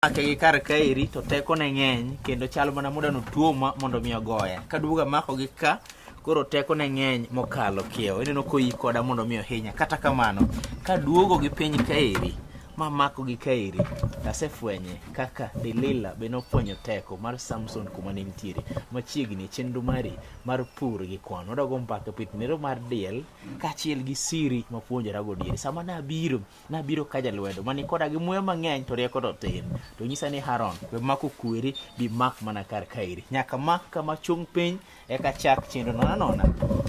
Ake kar kairi to teko ne ng'eny kendo chalo mana muda no tuo mondo mi ogoya. Kaduoga mako gi ka koro teko ne ng'eny mokalo kiewo. Ineno ko ikoda mondo mi ohinya. Kata kamano kaduogo gi piny kairi mako gi kairi asefwenye kaka Delila be nofwenyo teko mar Samson kuma ne nitiere machiegni chenro mari mar pur gi kwan. Odago mpaka pith nero mar diel kachiel gi siri mapuonjora go diere. Sama nabiro ka jalwedo mani koda gi muya mang'eny to rieko to tin. To nyisa ni Haron be mako kweri bi mak mana kar kairi. Nyaka mak kama chung piny eka chak chenro nona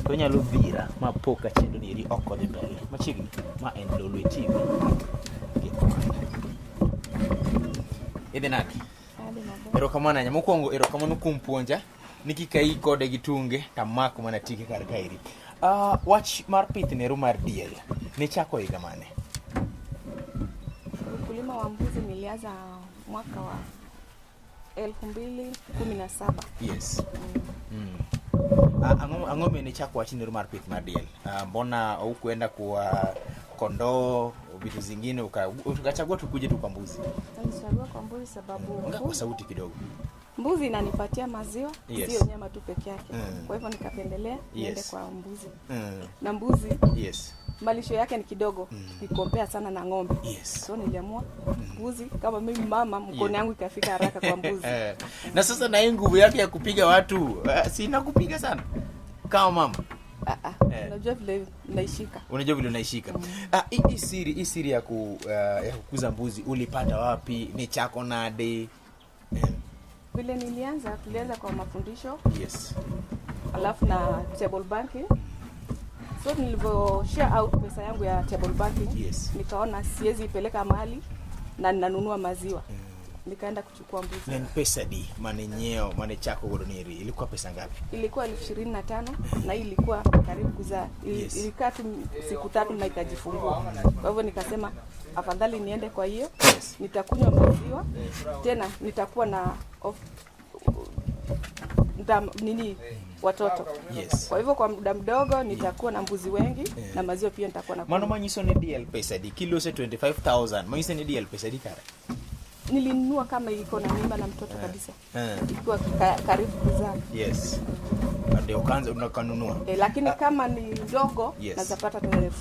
to nyalo dhira mapoka chenro ni ri oko dhi mbele. Machiegni ma en Lolwe TV. Edenadi. Erokamano anya mokwongo erokamano kuom puonja niki kai kode gi tunge tamako mana tike kar kairi. Wach mar pith nero mar diel ni chako higa mane? Ukulima wa mbuzi nilianza mwaka wa 2017. Yes. Ang'o ni chako wach nero mar pith mar diel? Mbona hukuenda kwa kondoo vitu zingine ukachagua tukuje tu kwa mbuzi? Nilichagua kwa mbuzi sababu ongea kwa sauti kidogo. Mbuzi inanipatia maziwa, yes, sio nyama tu peke yake. Kwa hivyo nikapendelea niende kwa mbuzi. Na mbuzi, yes, malisho yake ni kidogo, nikompea sana na ng'ombe. Yes. So niliamua mbuzi, kama mimi mama mkono yangu ikafika haraka kwa mbuzi. Na sasa na nguvu yake ya kupiga watu, sina kupiga sana kama mama. Unajua vile naishika. Unajua vile unaishika. Hii siri ya kukuza mbuzi ulipata wapi? Ni chako nade? Vile tulianza kwa mafundisho. Yes. Alafu na table banking. So nilivyo share out pesa yangu ya table banking, yes, nikaona siwezi ipeleka mahali na ninanunua maziwa. Nikaenda kuchukua mbuzi. Na pesa di manenyeo mane chako godoniri ilikuwa pesa ngapi? Ilikuwa 25 na hii ilikuwa karibu kuzaa. Yes. Ilikaa tu siku 3 na ikajifungua. Kwa hivyo nikasema afadhali niende kwa hiyo. Yes. Nitakunywa maziwa. Tena nitakuwa na watoto. Yes. Kwa hivyo kwa muda mdogo nitakuwa na mbuzi wengi, na maziwa pia nitakuwa na. Mano manyiso ni DL pesa di kilo se 25,000. Manyiso ni DL pesa di kare. Nilinunua kama iko na mimba na mtoto kabisa. Ilikuwa karibu kuzaa. Yes. Ndio kwanza unakanunua. Lakini kama ni ndogo, yes, nazapata 10,000.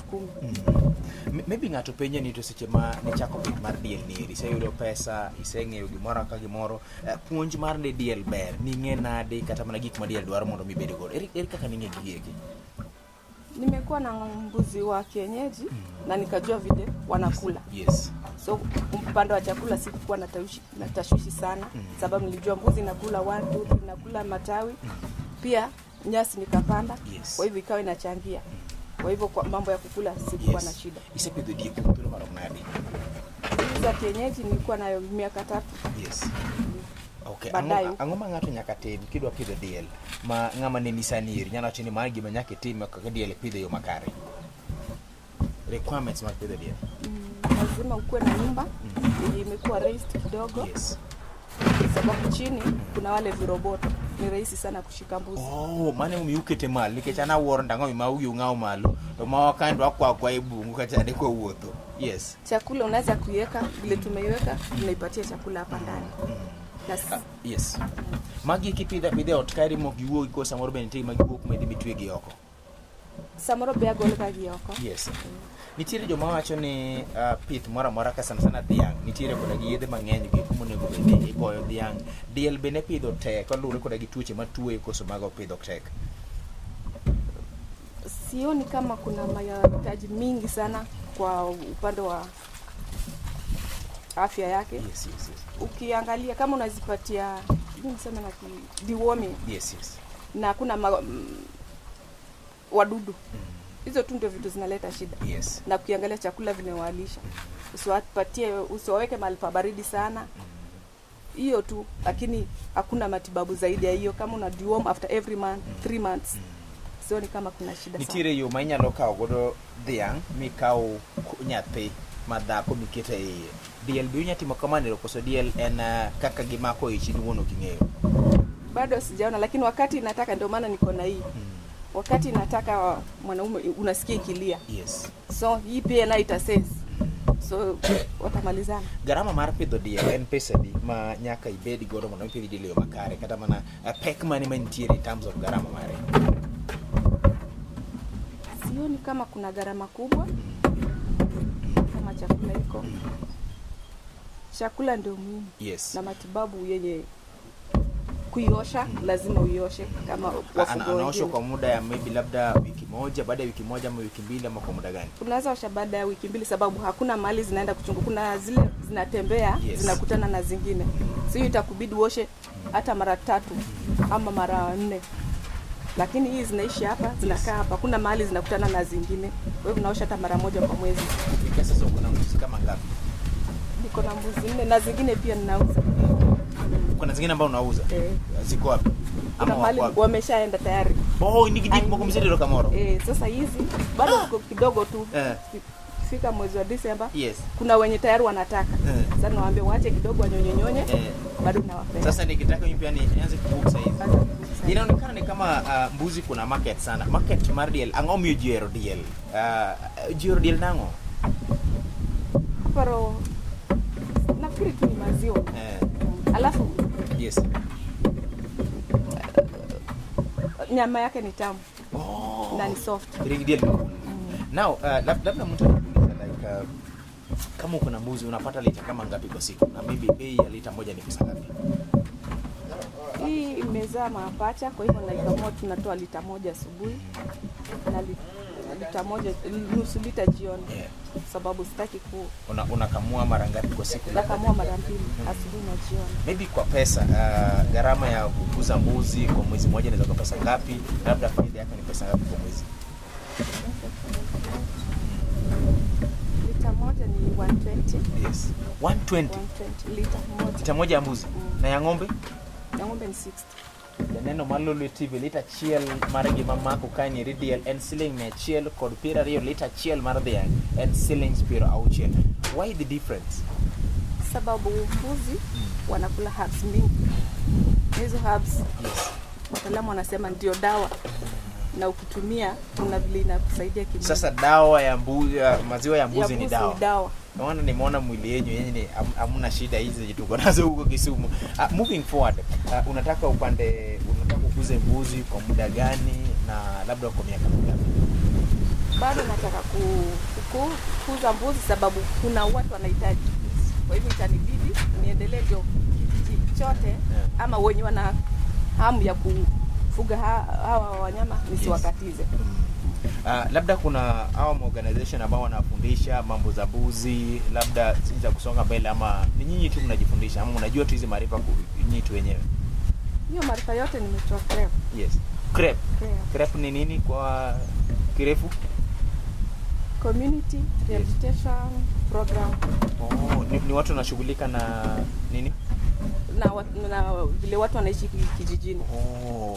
Maybe ngato penye ni to seche ma ne chako pith mar diel ni ise yudo pesa, ise ng'eyo gimoro ka gimoro, puonj mar ne diel ber ni ng'e nade kata mana gik ma diel dwaro mondo mi bed godo. Eri kaka ni ng'e gigi. Nimekuwa na mbuzi wa kienyeji na nikajua vile wanakula. Yes. So upande wa chakula sikuwa na tashwishi sana, sababu nilijua mbuzi nakula watu, nakula matawi. Pia nyasi nikapanda. Yes. Kwa hivyo ikawa inachangia. Kwa hivyo kwa mambo ya kukula sikuwa na shida. Ise pidho diek kulo mara mnadi. Za kienyeji nilikuwa nayo miaka 3. Yes. Okay. Ang'o ma ng'ato nyaka tim kidwa pidho diel ma ng'ama ne nisaniri nyalo chini magi ma nyaka tim kaka diel pidho yo makare? Requirements mar pidho diel. Lazima ukuwe na nyumba imekuwa raised kidogo. Yes. Sababu chini kuna wale viroboto, ni rahisi sana kushika mbuzi. Mane umiukete mali nikech ana wuoro ndango ma uyu ng'ao malo to ma wakando kwa ibungu kata ade kwa wuotho. Yes. Chakula unaweza kuiweka vile tumeiweka, tunaipatia chakula hapa ndani. Yes. Magi kipidha otkari mo giwuogi ko samoro bende magi wuok medi bitwe gi oko. Samoro be agol ka gi oko. Yes. Nitiere joma wacho ni pith mora ka sana dhiang' nitiere koda gi yedhe mang'eny gi kumonego bende igoyo dhiang'. Diel bende pidho tek kaluwore koda gi tuoche matuoye koso mago pidho tek. Sioni kama kuna mahitaji mingi sana kwa upande wa afya yake. Yes. Ukiangalia kama unazipatia niseme na deworming. Yes. Na kuna wadudu. Hizo tu ndio vitu zinaleta shida. Yes. Na ukiangalia chakula vinawalisha. Usiwaweke mahali pa baridi sana. Hiyo tu, lakini hakuna matibabu zaidi ya hiyo. Kama una deworm after every month, 3 months. Sioni kama kuna shida sana. Nitiere yo mainyalo kawo godo dhiang' mikao nyathi madhako mikete iye. Diel bi unyatimo kamano koso diel en kaka gimako ichi duono king'eyo? Bado sijaona, lakini wakati nataka ndio maana niko na hii. Wakati nataka mwanaume unasikia ikilia. Yes. So hii pia na ita sense. so watamalizana. Gharama mar pidho diel en pesa di ma nyaka ibed godo mondo ipidh diel yo makare, kata mana pek mane mantiere in terms of gharama mare? Sioni kama kuna gharama kubwa kama chakula iko. Chakula ndio muhimu. Yes. Na matibabu yenye kuiosha lazima uioshe kama wafugo. Anaoshwa kwa muda ya maybe labda wiki moja, baada ya wiki moja ama wiki mbili, ama kwa muda gani? Unaweza osha baada ya wiki mbili, sababu hakuna mahali zinaenda kuchunga. Kuna zile zinatembea, yes, zinakutana na zingine. So hiyo itakubidi uoshe hata mara 3 ama mara 4. Lakini hii zinaishi hapa, zinakaa hapa. Kuna mahali zinakutana na zingine. Wewe unaosha hata mara 1 kwa mwezi. Sasa kuna mbuzi kama ngapi? Niko na mbuzi 4 na zingine pia ninauza. Kuna zingine ambao unauza? Ziko wapi? Ama mahali wameshaenda tayari. Ni kidipo kwa kumzidi Kamoro. Sasa hizi bado ziko kidogo tu. Fika mwezi wa Disemba. Yes. Kuna wenye tayari wanataka. Sasa nawaambia waache kidogo wanyonyonye. Bado nawapea. Sasa nikitaka mimi pia nianze kuuza hizi. Inaonekana ni kama mbuzi kuna market sana. Market mar diel ang'o miyo jiero diel? Jiero diel nango? Pero nafikiri tu ni maziwa. Alafu yes, nyama yake ni tamu. Na ni soft. Diel. Now labda mtu anakuuliza like kama uko na mbuzi unapata lita kama ngapi kwa siku? Na maybe bei ya lita moja ni pesa ngapi? Hii imezaa mapacha, kwa hivyo naikamua tunatoa lita 1 asubuhi na lita 1 nusu lita jioni. Sababu sitaki unakamua mara ngapi kwa siku? Nakamua mara 2 asubuhi na jioni. Maybe kwa pesa gharama ya kukuza mbuzi kwa mwezi mmoja inaweza kwa pesa ngapi? Labda faida yake ni pesa ngapi kwa mwezi? Lita moja ni 120. Yes. 120 lita moja ya mbuzi. Na ya ng'ombe? Ya ng'ombe ni 60. Neno malolo TV lita chiel mar gima mako kani ridiel en siling me chiel kod pira rio lita chiel mar dhiang en siling pira au chiel. Why the difference? Sababu mbuzi wanakula herbs mingi. Hizo herbs, wataalamu wanasema ndio dawa. Na ukitumia kuna vile inakusaidia kimwili. Sasa dawa ya mbuzi, maziwa ya mbuzi ni dawa. Dawa. Naona nimeona mwili yenu yenyewe hamna shida hizi tuko nazo huko Kisumu. Moving forward, unataka kukuze mbuzi kwa muda gani na labda kwa miaka mingapi? Bado nataka kukuza mbuzi sababu kuna watu wanahitaji. Kwa hivyo itanibidi niendelee ndio kijiji chote ama wenye wana hamu ya kufuga hawa wanyama nisiwakatize. Labda kuna hawa organization ambao wanafundisha mambo za mbuzi, labda jinsi ya kusonga mbele, ama ni nyinyi tu mnajifundisha ama unajua tu hizi maarifa nyinyi tu wenyewe? Hiyo maarifa yote nimetoa CREP. Yes. CREP. CREP ni nini kwa kirefu? Community Rehabilitation Program. Ni watu wanashughulika na nini? Na vile watu wanaishi kijijini.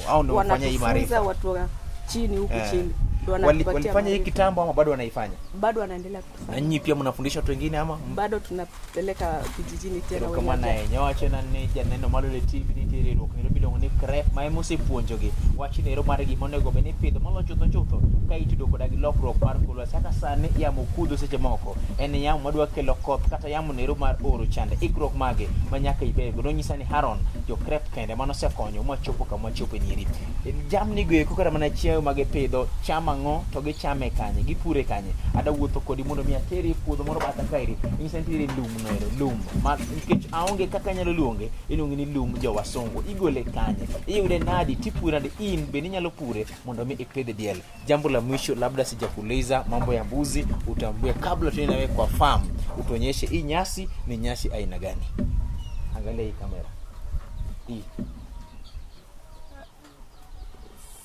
Au ndio wanafanya hii maarifa? Watu wa chini huku chini. Walifanya hii kitambo ama bado wanaifanya? Bado wanaendelea kufanya. Na nyinyi pia mnafundisha watu wengine ama? Bado tunapeleka vijijini tena kama na yenyewe achana ni janeno malole TV ni tiri ro kni bilo ngoni CREP mai musi puonjogi wachi ne ro mare gi monego bene pidho molo chutho kai tudo koda gi lokruok mar kulo saka sane ya mokudho seche moko en yamo madwa kelo koth kata yamo ne ro mar oro chande ikrok mage manyaka ibego no nyisa ni Haron jo CREP kende mano se konyo ma chopo kama chopo nyiri jamni go eko kara mana chiayo mage pidho chama ngo to gi chame kanye gipure kanye ada wuotho kodi mondo mi ateri puodho moro bata kairi nyisa nitire lum no ero lum ma nikech aonge kaka nyalo luonge iluongi ni lum jo wasungu igole kanye iyude nadi tipura de in beni nyalo pure mondo mi ipidhe diel. Jambo la mwisho labda sijakuuliza mambo ya mbuzi, utambue kabla tuende nawe kwa farm utuonyeshe hii nyasi ni nyasi aina gani. Angalia hii kamera hii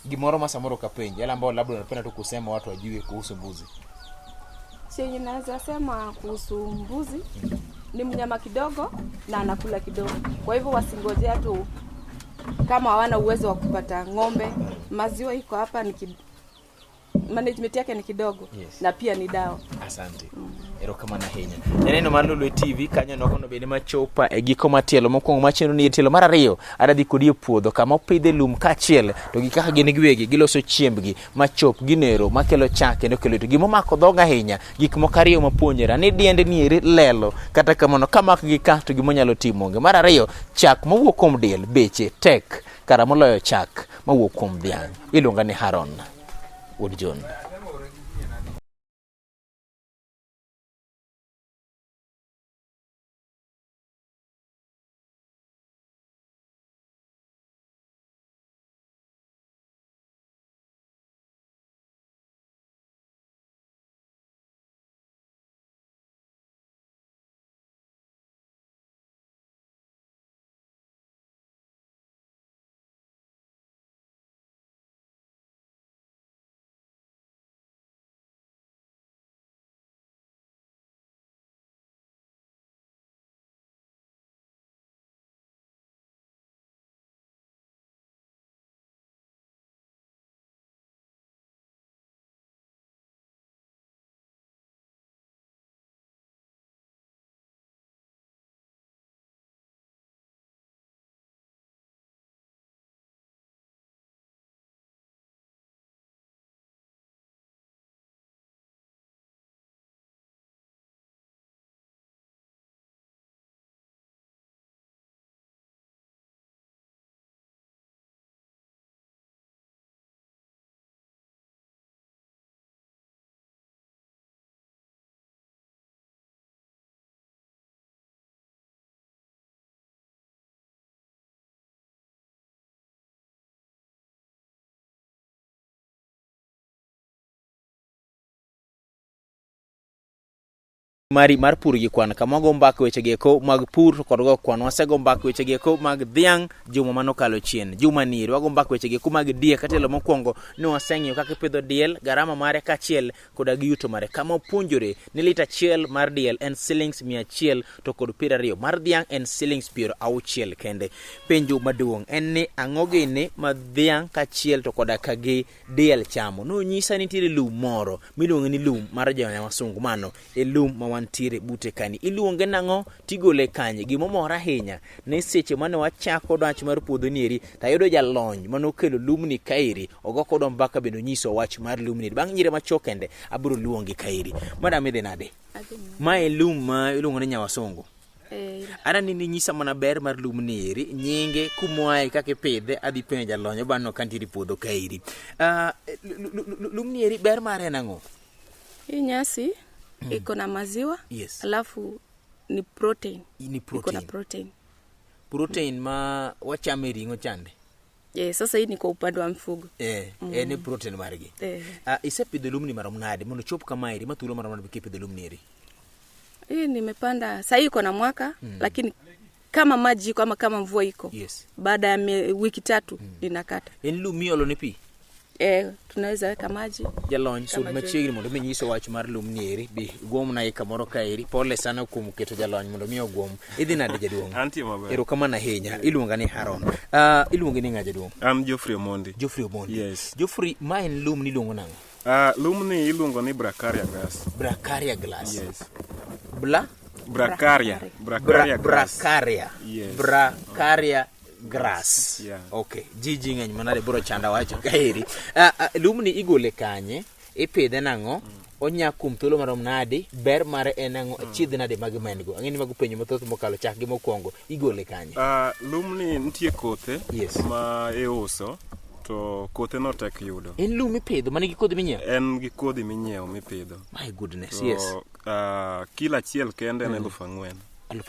gimoro masamoro kapenje yale ambao labda unapenda tu kusema watu wajue kuhusu mbuzi. Chenye naweza sema kuhusu mbuzi ni mnyama kidogo na anakula kidogo. Kwa hivyo wasingojea tu kama hawana uwezo wa kupata ng'ombe. Maziwa iko hapa management yake ni kidogo. Yes. Na pia ni dawa. Asante. Erokamano ahinya. Neno mar Lulu TV kanyo nokono bende machopa e giko matielo mokwongo macheno ni tielo mar ariyo adhi kodi e puodho kama opidhe lum kachiel to gi kaka gin giwegi giloso chiembgi machop ginero makelo chak kendo kelo to gimo mako dhoga ahinya gik moko ariyo mapuonjera ni diende nieri lelo kata kamano kamak gi ka to gimo nyalo timo onge. Mar ariyo chak mawuok kuom diel beche tek kara moloyo chak mawuok kuom dhiang'. Iluonga ni Haron Wood John. Mari mar pur gi kwan kama go mbaka weche geko mag pur kod go kwan wasego mbaka weche geko mag dhiang' juma manokalo chien juma niri wago mbaka weche geko mag diel katelo mokwongo ni waseng'eyo kaka ipidho diel garama mare kachiel koda gi yuto mare kama opuonjore ni lita achiel mar diel en shillings 100 to kod 20 mar dhiang' en shillings 60 kende. Penjo maduong' en ni ang'o gini ma dhiang' kachiel to koda kagi diel chamo. No nyisa ni nitiere lum moro miluongo ni lum mar janya wasungu mano e lum ma tire bute kani iluonge nang'o tigole kanye. Gimomora ahinya ne seche mane wachako dwach mar puodho nieri tayudo jalony manokelo lumni kairi ogo kodo mbaka bendo nyiso wach mar lumni bang' nyire machokende aburo luongi kairi. Madam idhi nade? Mae lum ma iluongo ni nyawasungu. Ara nini nyisa mana ber mar lumni eri nyinge kumoae kaka ipidhe adhi penjo jalony bano kantiri puodho kairi. Lumni eri ber mare nang'o? Nyasi iko na maziwa. Yes. Alafu ni protein. Iko na protein. Protein ma wachame ringo chande. Sasa hii ni kwa upande wa mfugo. Ni protein margi. Isepidho lumni marom nade mondo chop kama iri mathulo marom nade kipidho lumni iri? Hii nimepanda sasa iko na mwaka lakini kama maji iko ama kama mvua iko. Yes. Baada ya wiki 3 ninakata. Lumi olo ni pi? Tunaweza weka maji. Jalony so machiegni mondo minyiso wach mar lumni eri bi gwom na kamoro kairi pole sana kuom keto jalony mondo mi ogwom. Idhi nade jaduong'? Antie maber. Erokamano ahinya. Iluonga ni Haron. Iluongi ni ng'a jaduong'? Am Geoffrey Omondi. Geoffrey Omondi. Yes. Geoffrey, ma en lum ni iluongo nang'o? Lumni iluongo ni Bracharia grass. Bracharia grass. Yes. Bracharia. Grass. Yes. Bracharia grass. Yeah. Okay. Jiji ng'eny manade bro chanda wacho kairi. Lumni igole kanye ipidhe nang'o? Onya kum thuolo marom nade? Ber mare en nang'o? Achiedh nade mag mengo? Ang'eni mago penjo mathoth mokalo chak gi mokwongo igole kanye? Lumni nitie kothe. Yes. Ma iuso to kothe no tek yudo. En lum ipidho manigi kodhi minyiewo? En gi kodhi minyiewo mipidho. My goodness. So, yes. Kila achiel kende en 4,000.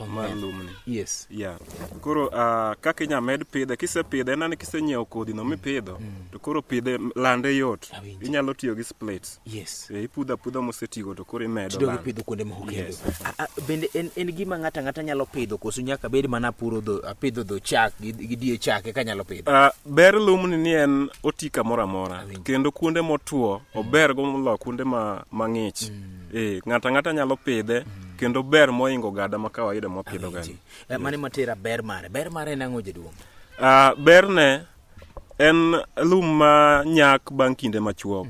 Mar lumni. Yes. Yeah. Koro kaka inya med pidhe kisepidhe nani kisenyiewo kodhi no mipidho to koro pidhe lande yot. Inyalo tiyo gi splits. Yes. Ipudha mosetigo to koro imedo land. Pidho kuonde moko kendo. Bende en gima ng'ata nyalo pidho koso nyaka bed mana puro apidho dho chak gi die chak eka nyalo pidho. Ber lumni ni en oti kamoro amora kendo kuonde motuo ober go molo kuonde mang'ich. Ng'ata nyalo pidhe kendo ber moingo gada ma kawaida mopidho gani. Mane matera ber mare nang'o jaduong'? Berne en lum ma nyak bang' kinde machuok.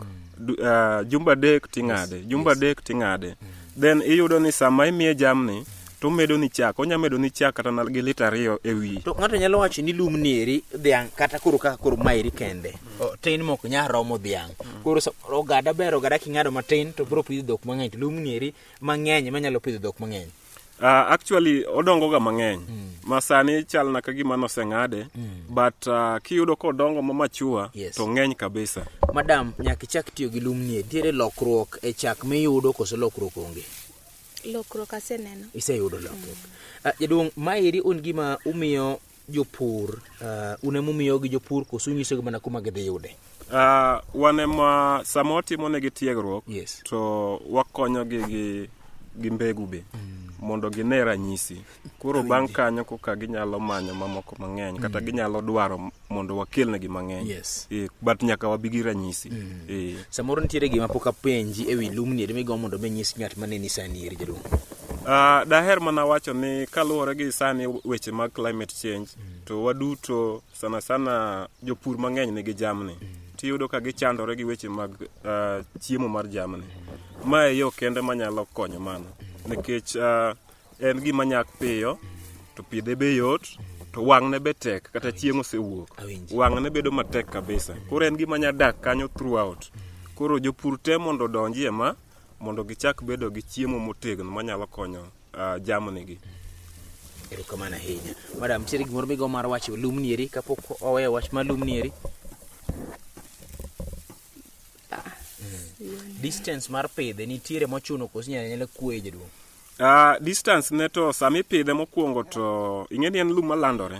jumba dek ting'ade, jumba dek ting'ade. Then iyudo ni sama imiye jamni to medo ni chak, onya medo ni chak kata gi lita 2 e wi. To ng'ato nyalo wacho ni lum nieri dhiang' kata koro kaka koro mairi kende tin mok nya romo dhiang'. Koro ogada king'ado matin to biro pidho dhok mang'eny, to lum nieri mang'eny manyalo pidho dhok mang'eny. Actually odongo ga mang'eny ma sani chal na ka gima noseng'ade but kiyudo kodongo mamachua to ng'eny kabisa. Madam, nyaka ichak tiyo gi lum nieri, tiere lokruok e chak miyudo koso lokruok onge? Lokruok aseneno. Iseyudo lokruok. Jaduong', maeri un gima umiyo jopur, unemumiyo gi jopur koso unyiso gi mana kuma gidhi yude? Wan ema sama watimo negi tiegruok to wakonyo gi mbegu be mondo gine ranyisi. Koro bang' kanyo koka ginyalo manyo mamoko mang'eny kata ginyalo dwaro mondo wakelnegi mang'eny. But nyaka wabi gi ranyisi. Samoro nitiere gima pok apenji ewi lum nieri migo mondo menyis ng'at maneni sani eri, jaduong'? Daher mana wacho ni kaluwore gi sani weche mag climate change to waduto sana jopur mang'eny nigi jamni. Tiyudo ka gichandore gi weche mag chiemo mar jamni. Mae yo kende manyalo konyo mano nikech en gima nyak piyo to pidhe be yot to wang'ne be tek kata chieng' osewuok wang'ne bedo matek kabisa. Koro en gima nyadak kanyo throughout. Koro jopur te mondo donjie mondo gichak bedo gi chiemo motegno manyalo konyo jamni gi. Erokamano ahinya. Madam, tiere gimoro migo mar wacho lum nieri kapok oweyo wach mar lum nieri? Distance mar pidhe nitiere mochuno koso nyalo kwe, jaduong'? Distance ne to sami pidhe mokwongo to ing'eni en lum malandore.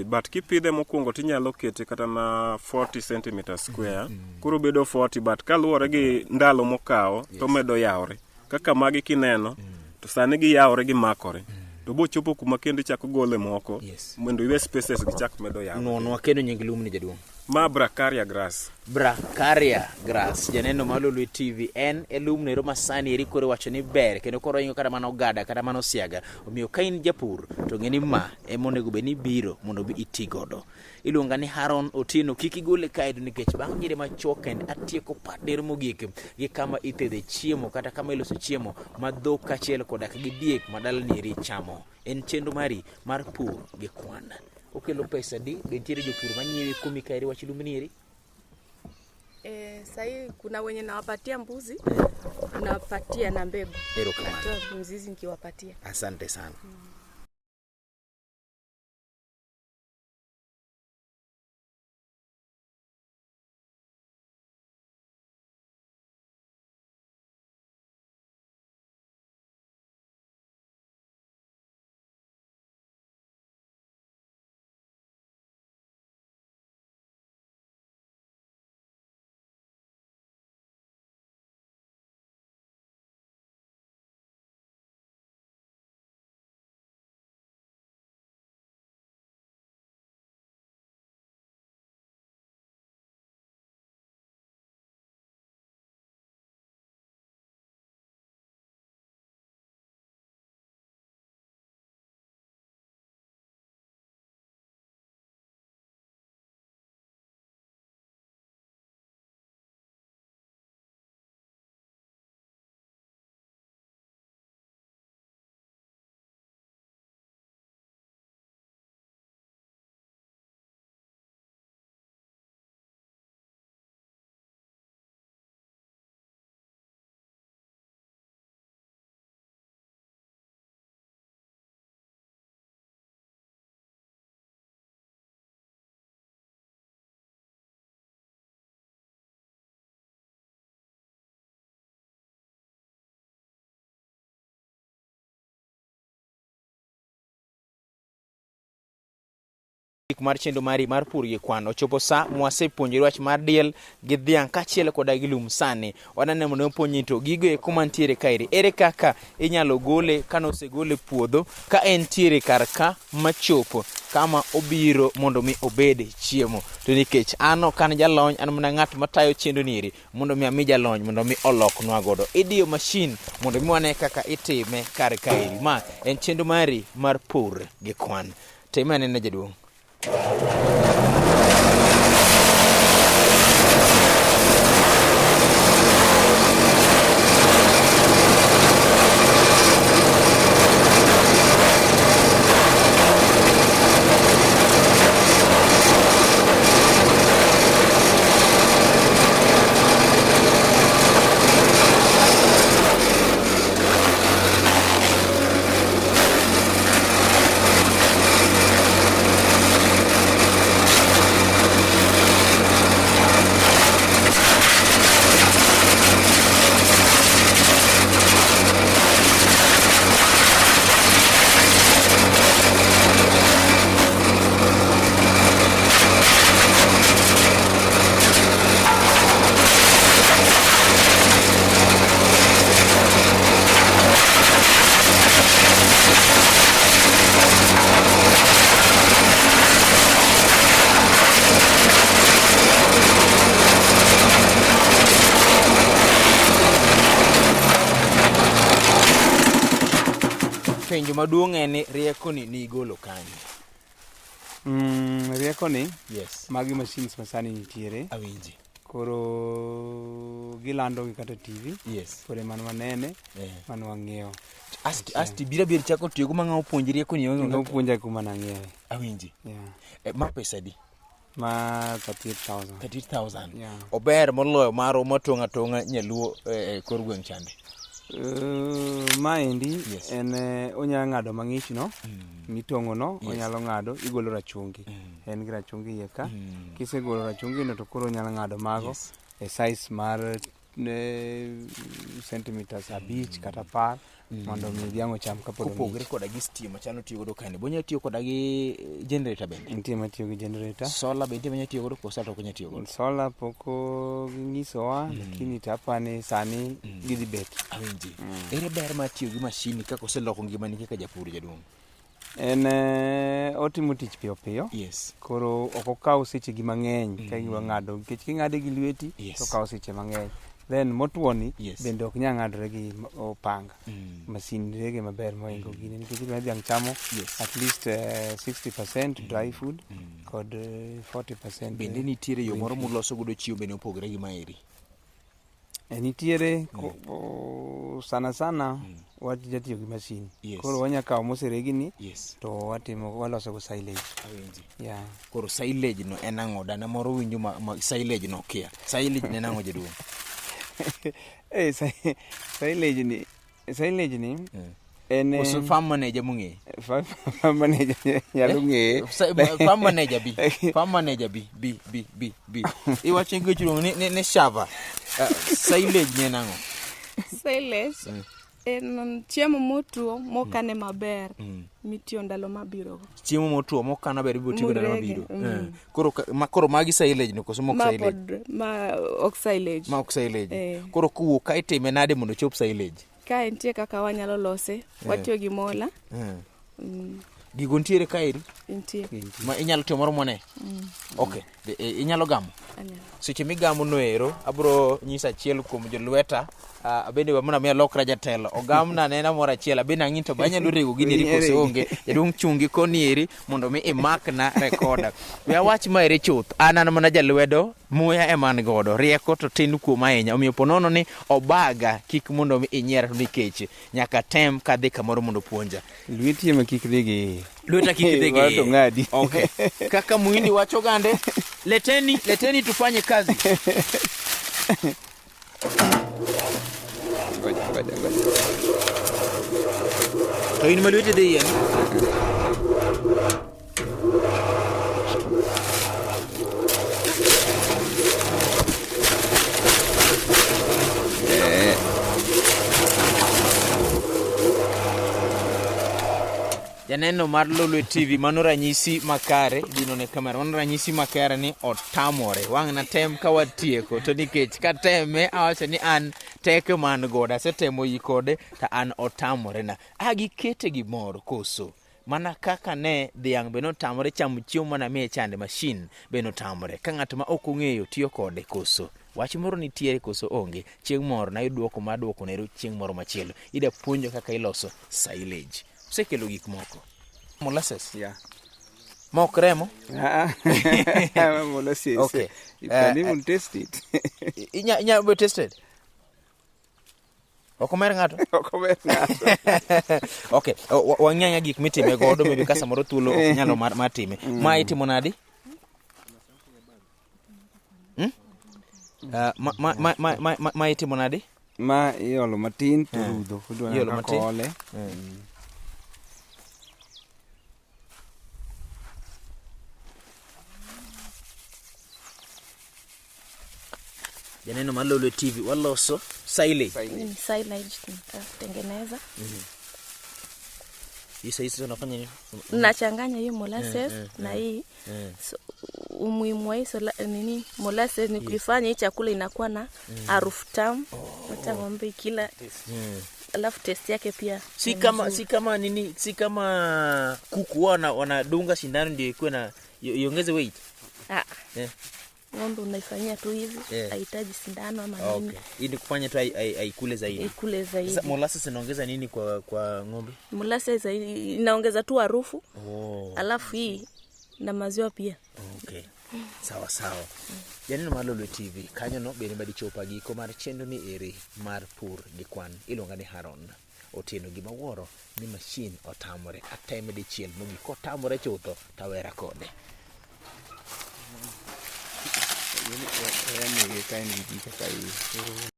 But kipidhe mokwongo tinyalo kete kata na 40 cm square. Koro bedo 40 but kaluwore gi ndalo mokawo to medo yawre. Kaka magi kineno to sani giyawre gimakore. To bochopo kuma kendo chako gole moko mondo iwe spaces gichak medo yawre. Nono wakendo nying lum ni, jaduong'? Ma Bracharia grass. Bracharia grass. Janeno Malolwe TV en lum nero masani eri koro wacho ni ber kendo koro ingo kata mana ogada kata mana osiaga. Omiyo ka in japur to ng'eni ma emonego be ni biro mondo bi iti godo. Iluonga ni Haron Otieno. Kik igole kae nikech bang' nyiri machuok kendo atieko pader mogik gi kama ithedhe chiemo kata kama iloso chiemo ma dhok kachiel koda gi diek madala nieri chamo. En chenro mari mar pur gi kwan. Okelo pesa di, bentiere jopur manyiewi kumi kaeri wach lum nieri? Sahi kuna wenye nawapatia mbuzi, nawapatia na mbegu. Erokamano. Natoa mzizi nikiwapatia. Asante sana. Mar chendo mari mar pur gi kwan ochopo sa mwasepuonjore wach mar diel gi dhiang' kachiel koda gi lum sani wanane mondo opuonji to gigo e kuma ntiere kairi ere kaka inyalo gole kano osegole puodho ka en tiere kar ka machopo kama obiro mondo mi obede chiemo to nikech ano kan jalony an mana ng'at matayo chendo nieri mondo mi ami jalony mondo mi oloknwa godo idiyo machine mondo mi wane kaka itime kar kairi ma en chendo mari mar pur gi kwan tema nene jaduong'. Penjo maduong' en ni rieko ni igolo kanye? Rieko ni Yes. magi machines masani nitiere. Awinji. Koro gilando gi kata TV. Yes. Kore man manene, man wang'eyo. Asti bira chako tiyo go mang'awo puonj rieko ni onge. Ngo puonja kuma nang'eyo. Awinji. Yeah. Ma pesa di? Ma 38,000. 38,000. Yeah. Ober moloyo maro matong'a nyaluo kor gweng' chande. Maendi Yes. en onyalo ng'ado mang'ich no, mitong'o no, onyalo ng'ado, igolo rachungi. En gi rachungi iye ka. Kisegolo rachungi no to koro onyalo ng'ado mago e size mar centimeters 5 kata 10 mondo mi dhiang' ocham kapod ong'ich. Kopogre koda gi stima chano tiyo godo kane. Bonya tiyo koda gi generator bende? Nitie matiyo gi generator. Solar bende bonya tiyo godo kosa to konya tiyo godo? Solar poko ginyisowa, lakini tapani sani gidhi bet. Awinji. Ere ber ma tiyo gi mashini kaka oseloko ngimani kaka japur jaduong'? En otimo tich piyo piyo. Yes. Koro ok okaw seche gi mang'eny ka giwa ng'ado, nikech king'ade gi lweti to okaw seche mang'eny. Then motuoni bende ok nyal ng'adore gi opanga. Masin rege maber mohingo gini nikech idwa dhiang' chamo at least 60% dry food kod 40%. Bende nitiere yo moro muloso godo chiwo bende opogre gi maeri? Nitiere sana sana wajatiyo gi masin. Koro wanya kawo moseregi ni to waloso go silage. Awinji. Yeah. Koro silage no en ang'o? Dana moro winjo ma silage no kia. Silage ne en ang'o jaduong'? Silage ni en Koso farm manager mung'e? Farm manager nyalo ng'e. Farm manager bi. Farm manager bi. Iwacho ngo chuong ne shava. Silage ne en ang'o? Silage en chiemo motuo mokane maber mitiyo ndalo mabiro. Chiemo motuo mokane maber ibiro tiyo ndalo mabiro. Koro magi silage no koso mok silage? Ma ok silage. Ma ok silage. Koro kuwuok ka itime nade mondo chop silage? Ka nitie kaka wanyalo lose, watiyo gi mola. Gigo ntiere ka iri? Nitie. Ma inyalo tiyo moro mone? Okay. Inyalo gamo? Seche migamo noero, abro nyisa achiel kuom jolweta, abende wamuna miya lokra jatelo. Ogamna nena moro achiel, abende ang'in to banyalo rego gini eri kose onge. Jaduong' chungi koni eri mondo mi imak na rekoda. We awach ma ere chuth, an mana jalwedo, muya eman godo, rieko to tin kuom ahinya. Omiyo ponono ni obaga kik mondo mi inyiera to nikech nyaka tem kadhi kamoro mondo puonja. Lweti ema kik dhigi. Lweta kik dhigi. Wato ng'adi. Okay. Kaka muhindi wacho gande, leteni tufanye kazi. Ngoja. To in malwete dhi yen? Janeno mar Lolwe TV, mano ranyisi makare, dino ne kamera, mano ranyisi makare ni otamore. Wang' na tem ka watieko, to nikech ka teme awacho ni an teke man goda, asetemo yi kode, ta an otamore na. Gikete gimoro koso. Mana kaka ne dhiang' be notamore chamo chiemo mana miye chande machine be notamore. Ka ng'at ma ok ong'eyo tiyo kode koso. Wach moro nitiere koso onge. Chieng' moro na duoko ma duoko nero chieng' moro machielo. Ida puonjo kaka iloso silage. Usekelo gik moko. Molasses? Yeah. Mok remo? Molasses. Okay. You can even taste it. Inya be tested? Okomer ng'ato? Okomer ng'ato. Okay. Wang'anya gik mitime godo maybe ka samoro thuolo ok nyalo matime. Ma itimo nadi? Ma itimo nadi? Ma iolo matin to rudho. Iolo matin? Ole. Janeno mar Lolwe TV waloso silage. Silage tunatengeneza. Hii sasa unafanya nini? Nachanganya hiyo molasses na hii. So, umuhimu wa nini molasses ni kuifanya hii chakula inakuwa na harufu tamu. Hata ng'ombe kila alafu taste yake pia. Si kama kuku wanadunga sindano ndio ikuwe na iongeze weight. ng'ombe unaifanyia tu hivi, haihitaji sindano ama nini. Okay. Ili kufanya tu aikule zaidi. Ikule zaidi. Sasa molasses inaongeza nini kwa ng'ombe? Molasses inaongeza tu harufu. Alafu hii na maziwa pia. Okay. Sawa. Yani no Malolwe TV kanyo no bende madichopa giko mar chenro ni ere mar pur gi kwan iluonga ni Haron. Otieno gima wuoro ni machine otamore ateme dichiel mogi kotamore chutho tawera kode. Yani kain gigi kaka